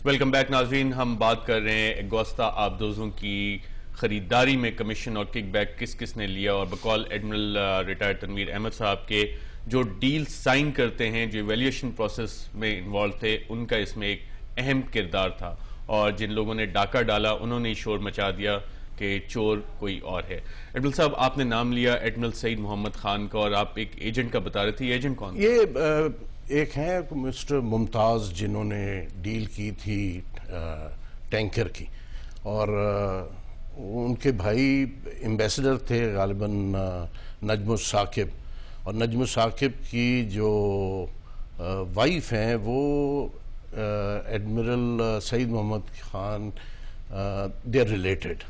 Welcome back ناظرین. ہم بات کر رہے ہیں اگوستا آبدوزوں کی خریداری میں کمیشن اور کک بیک کس کس نے لیا، اور بقول ایڈمرل ریٹائر تنویر احمد صاحب کے جو ڈیل سائن کرتے ہیں، جو ایویلیویشن پروسیس میں انوالو تھے، ان کا اس میں ایک اہم کردار تھا، اور جن لوگوں نے ڈاکہ ڈالا انہوں نے شور مچا دیا کہ چور کوئی اور ہے. ایڈمرل صاحب، آپ نے نام لیا ایڈمرل سعید محمد خان کا، اور آپ ایک ایجنٹ کا بتا رہے تھے. یہ ایجنٹ کون؟ یہ ایک ہیں مسٹر ممتاز، جنہوں نے ڈیل کی تھی ٹینکر کی، اور ان کے بھائی ایمبیسڈر تھے غالباً نجم الثاقب، اور نجم الثاقب کی جو وائف ہیں وہ admiral Saeed Muhammad Khan, they are related.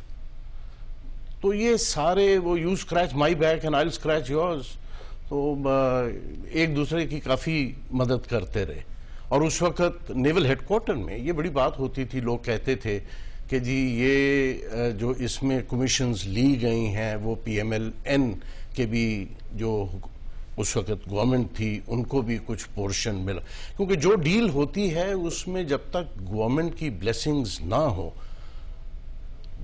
تو یہ سارے وہ you scratch my back and I will scratch yours, تو ایک دوسرے کی کافی مدد کرتے رہے. اور اس وقت نیول ہیڈ کوارٹر میں یہ بڑی بات ہوتی تھی، لوگ کہتے تھے کہ جی یہ جو اس میں کمیشنز لی گئی ہیں وہ پی ایم ایل این کے بھی جو اس وقت گورنمنٹ تھی ان کو بھی کچھ پورشن ملا، کیونکہ جو ڈیل ہوتی ہے اس میں جب تک گورنمنٹ کی بلیسنگز نہ ہو،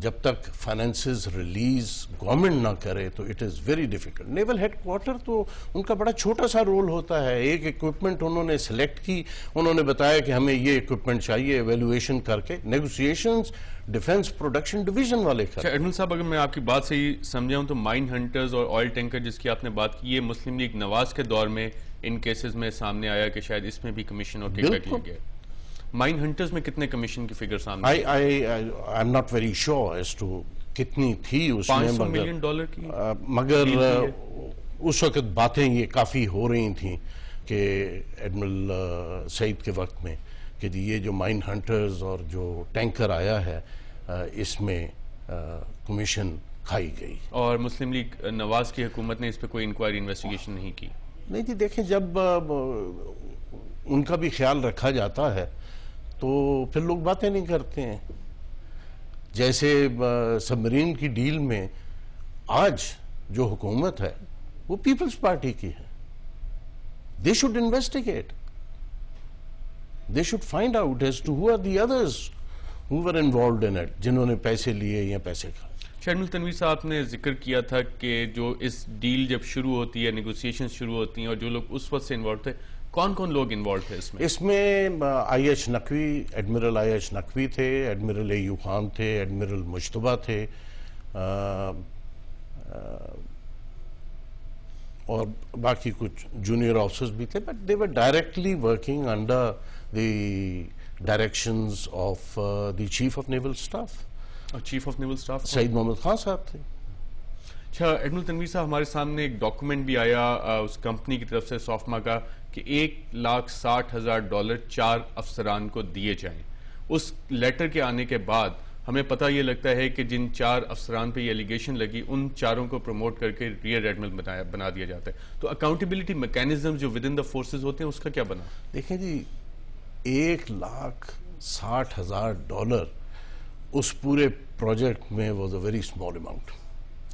جب تک فائنینسز ریلیز گورنمنٹ نہ کرے تو it is very difficult. Naval headquarter تو ان کا بڑا چھوٹا سا رول ہوتا ہے. ایک ایکوپمنٹ انہوں نے سلیکٹ کی، انہوں نے بتایا کہ ہمیں یہ ایکوپمنٹ چاہیے، ایویلویشن کر کے نیگوسیشنز ڈیفنس پروڈکشن ڈویژن والے کر. ایڈمرل صاحب، اگر میں آپ کی بات صحیح سمجھا ہوں تو مائن ہنٹرز اور آئل ٹینکر جس کی آپ نے بات کی، یہ مسلم لیگ نواز کے دور میں ان کیسز میں سامنے آیا کہ شاید اس میں بھی کمیشن اور کک بیک لیا گیا. مائن ہنٹرز میں کتنے کمیشن کی فگر سامنے؟ I'm not very sure as to کتنی تھی اس میں، $500 ملین کی، مگر اس وقت باتیں یہ کافی ہو رہی تھیں کہ ایڈمرل سعید کے وقت میں کہ یہ جو مائن ہنٹرز اور جو ٹینکر آیا ہے اس میں کمیشن کھائی گئی. اور مسلم لیگ نواز کی حکومت نے اس پہ کوئی انکوائری انویسٹیگیشن نہیں کی؟ نہیں جی، دیکھیں جب ان کا بھی خیال رکھا جاتا ہے تو پھر لوگ باتیں نہیں کرتے ہیں. جیسے سبمرین کی ڈیل میں آج جو حکومت ہے وہ پیپلز پارٹی کی ہے. They should investigate. They should find out as to who are the others who were involved in it, جنہوں نے پیسے لیے یا پیسے کھائے. ایڈمرل تنویر صاحب نے ذکر کیا تھا کہ جو اس ڈیل جب شروع ہوتی ہے، نیگوسیشن شروع ہوتی ہیں، اور جو لوگ اس وقت سے انوالو تھے، کون کون لوگ انوالو تھے اس میں؟ اس میں I H Naqvi, admiral I H Naqvi تھے، ایڈمرل ایو خان تھے، ایڈمرل مجتبہ تھے، اور باقی کچھ جونیئر آفیسرز بھی تھے. But they were directly working under the directions of the chief of naval staff. Chief of naval staff Saeed Muhammad Khan sahib تھے. اچھا ایڈمرل تنویر صاحب، ہمارے سامنے ایک ڈاکومنٹ بھی آیا اس کمپنی کی طرف سے، سافما کا، کہ $1,60,000 4 افسران کو دیے جائیں. اس لیٹر کے آنے کے بعد ہمیں پتہ یہ لگتا ہے کہ جن 4 افسران پہ یہ ایلیگیشن لگی، ان 4 کو پروموٹ کر کے ریئر ایڈمرل بنا دیا جاتا ہے. تو اکاؤنٹیبلٹی میکینزم جو ود ان دا فورسز ہوتے ہیں اس کا کیا بنا؟ دیکھیں جی، $1,60,000 اس پورے پروجیکٹ میں was a very small amount,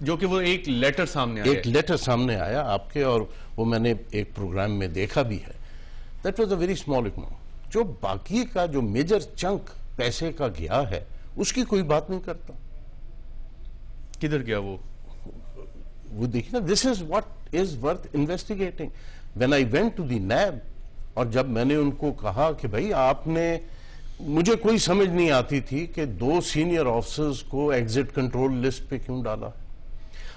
جو کہ وہ ایک لیٹر سامنے آیا. ایک لیٹر سامنے آیا آپ کے، اور وہ میں نے ایک پروگرام میں دیکھا بھی ہے. That was a very small amount. جو باقی کا جو میجر چنک پیسے کا گیا ہے اس کی کوئی بات نہیں کرتا. کدھر گیا وہ دیکھیں نا، this is what is worth investigating. When I went to the NAB, اور جب میں نے ان کو کہا کہ بھائی آپ نے، مجھے کوئی سمجھ نہیں آتی تھی کہ 2 سینئر آفیسرز کو ایگزٹ کنٹرول لسٹ پہ کیوں ڈالا.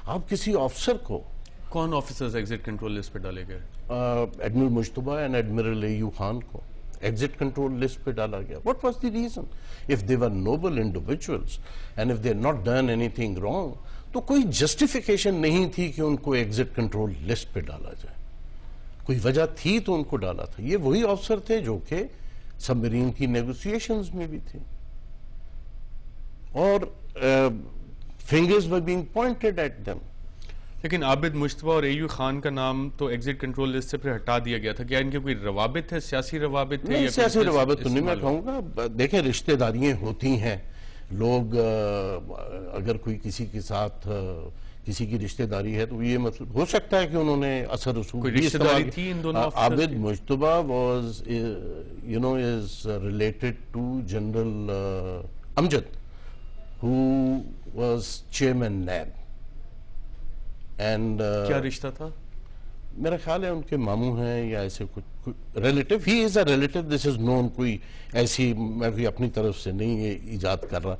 آپ کسی آفیسر کو، کون آفیسرز ایگزٹ کنٹرول لسٹ پہ ڈالے گئے؟ ایڈمرل مجتبہ اینڈ ایڈمرل ایو خان کو ایگزٹ کنٹرول لسٹ پہ ڈالا گیا. What was the reason? If they were noble individuals and if they had not done anything wrong, تو کوئی جسٹیفیکیشن نہیں تھی کہ ان کو ایگزٹ کنٹرول لسٹ پہ ڈالا جائے. کوئی وجہ تھی تو ان کو ڈالا تھا. یہ وہی آفیسر تھے جو کہ سبمرین کی نیگوسیشنز میں بھی تھے، اور fingers were being pointed at them. لیکن عابد مجتبہ اور ایو خان کا نام تو ایگزٹ کنٹرول لسٹ سے پھر ہٹا دیا گیا تھا. کیا ان کے کوئی روابط تھے، سیاسی روابط تھے؟ نہیں، سیاسی روابط تو نہیں میں کہوں گا. دیکھیں، رشتہ داریاں ہوتی ہیں. لوگ اگر کوئی کسی کے ساتھ کسی کی رشتہ داری ہے تو یہ مطلب ہو سکتا ہے کہ انہوں نے اثر رسوخ کوئی بھی رشتہ استعمال داری تھی ان دونوں کیا. عابد مجتبہ was is related to General Amjad who was chairman NAB and کیا رشتہ تھا؟ میرا خیال ہے ان کے ماموں ہیں یا ایسے کچھ ریلیٹیو. ہی از اے ریلیٹیو, دس از نون. کوئی ایسی میں بھی اپنی طرف سے نہیں یہ ایجاد کر رہا.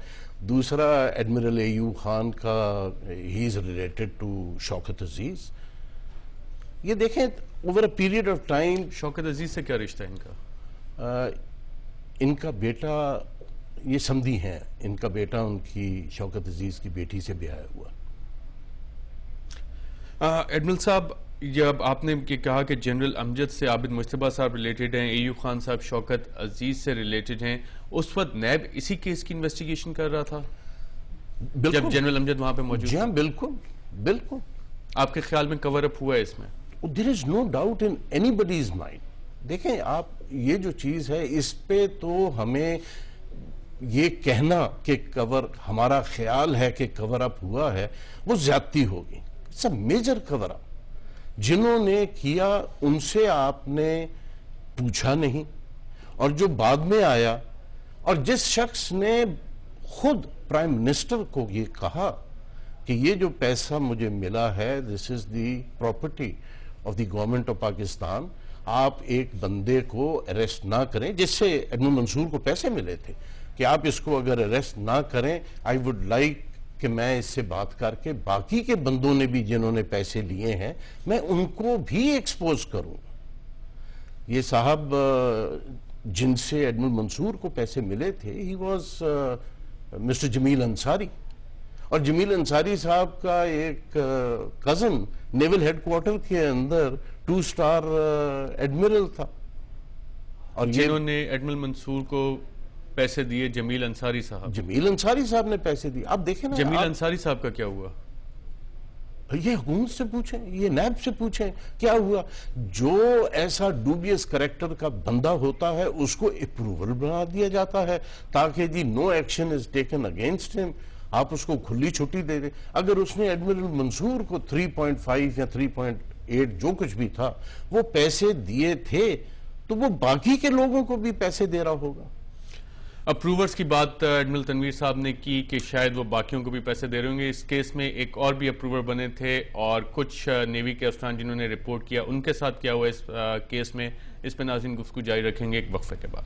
دوسرا ایڈمرل ایوب خان کا ہی از ریلیٹڈ ٹو شوکت عزیز. یہ دیکھیں over a period of time. Shaukat Aziz سے کیا رشتہ ہے ان کا؟ ان کا بیٹا یہ سمدھی ہیں, ان کا بیٹا ان کی شوکت عزیز کی بیٹی سے بیاہ ہوا. ایڈمرل صاحب, جب آپ نے یہ کہا کہ جنرل امجد سے عابد مجتبہ صاحب ریلیٹڈ ہیں, ایوب خان صاحب شوکت عزیز سے ریلیٹڈ ہیں, اس وقت نیب اسی کیس کی انویسٹیگیشن کر رہا تھا جب جنرل امجد وہاں پہ موجود جی ہاں, بالکل بالکل. آپ کے خیال میں کور اپ ہوا ہے اس میں؟ There is no doubt in anybody's mind. دیکھیں آپ, یہ جو چیز ہے اس پہ تو ہمیں یہ کہنا کہ ہمارا خیال ہے کہ کور اپ ہوا ہے وہ زیادتی ہوگی. It's a major cover up. جنہوں نے کیا ان سے آپ نے پوچھا نہیں, اور جو بعد میں آیا, اور جس شخص نے خود پرائم منسٹر کو یہ کہا کہ یہ جو پیسہ مجھے ملا ہے this is the property of the government of Pakistan, آپ ایک بندے کو اریسٹ نہ کریں, جس سے ایڈمن منصور کو پیسے ملے تھے, کہ آپ اس کو اگر اریسٹ نہ کریں, I would like کہ میں اس سے بات کر کے باقی کے بندوں نے بھی جنہوں نے پیسے لیے ہیں میں ان کو بھی ایکسپوز کروں. یہ صاحب جن سے ایڈمن منصور کو پیسے ملے تھے, he was مسٹر جمیل انصاری, اور جمیل انصاری صاحب کا ایک کزن نیول ہیڈ کوارٹر کے اندر 2 اسٹار ایڈمرل تھا. اور جنہوں نے ایڈمرل منصور کو پیسے دیے جمیل انصاری صاحب. جمیل انصاری صاحب نے پیسے دیے. آپ دیکھیں نا, جمیل انصاری صاحب کا کیا ہوا؟ یہ حکومت سے پوچھیں, یہ نیب سے پوچھیں کیا ہوا. جو ایسا ڈوبیس کریکٹر کا بندہ ہوتا ہے اس کو اپروول بنا دیا جاتا ہے تاکہ جی no action is taken against ہم, آپ اس کو کھلی چھٹی دے دیں. اگر اس نے ایڈمرل منصور کو 3.5 یا 3.8 جو کچھ بھی تھا وہ پیسے دیے تھے تو وہ باقی کے لوگوں کو بھی پیسے دے رہا ہوگا. اپروورز کی بات ایڈمرل تنویر صاحب نے کی کہ شاید وہ باقیوں کو بھی پیسے دے رہے ہوں گے. اس کیس میں ایک اور بھی اپروور بنے تھے اور کچھ نیوی کے افسران جنہوں نے رپورٹ کیا, ان کے ساتھ کیا ہوا اس کیس میں, اس پہ ناظرین گفتگو جاری رکھیں گے ایک وقفے کے بعد.